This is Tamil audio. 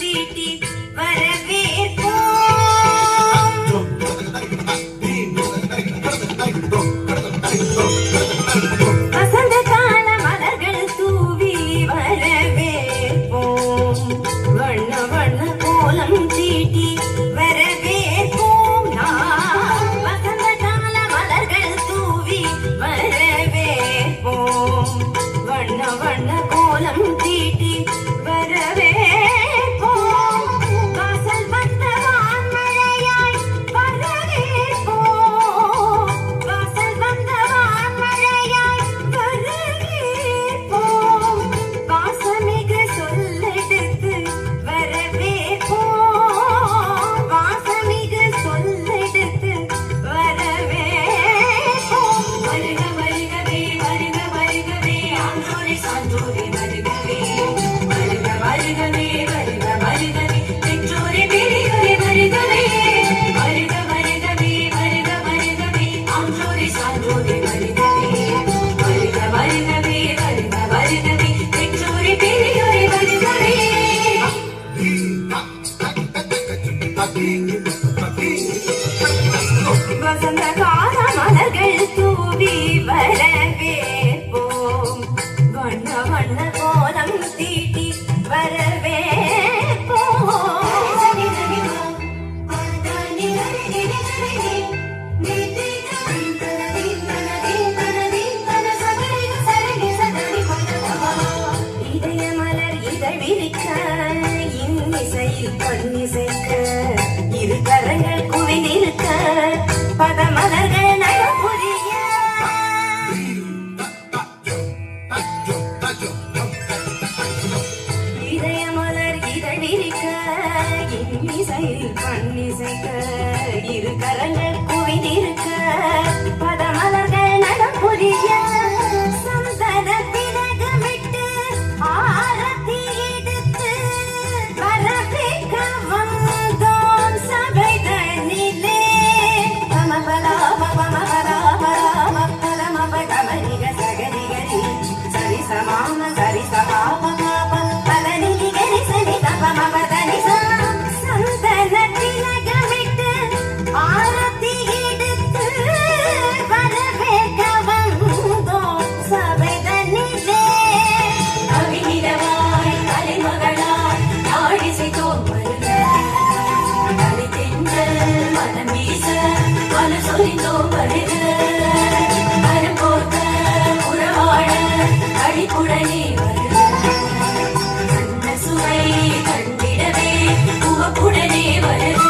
சீட்டி வரவேற்போம். வசந்த கால மலர்கள் தூவி வரவேற்போம். வண்ண வண்ண கோலம் சீட்டி வரவேற்போம். வசந்த கால மலர்கள் தூவி வரவேற்போம். வண்ண வண்ண கோலம் சீட்டி வரவே வசந்த கால மலர்கள் தூவி வரவேற்போம். வண்ண வண்ண கோலம் தீட்டி வரவேற்போம். இதய மலர் இதழ் விரிக்க இன்னிசையில் பொன்னிசைக்க இரு கரங்கள் குவிந்திருக்க பதமலர்கள் நயபுரிய இதய மலர் இதழ் விரிக்க இன்னிசையில் பொன்னிசைக்க இரு கரங்கள் குவிந்திருக்க பதமலர்கள் நயபுரிய அடிப்புடனே வருக சுவை கண்டிடவே உவப்புடனே வருக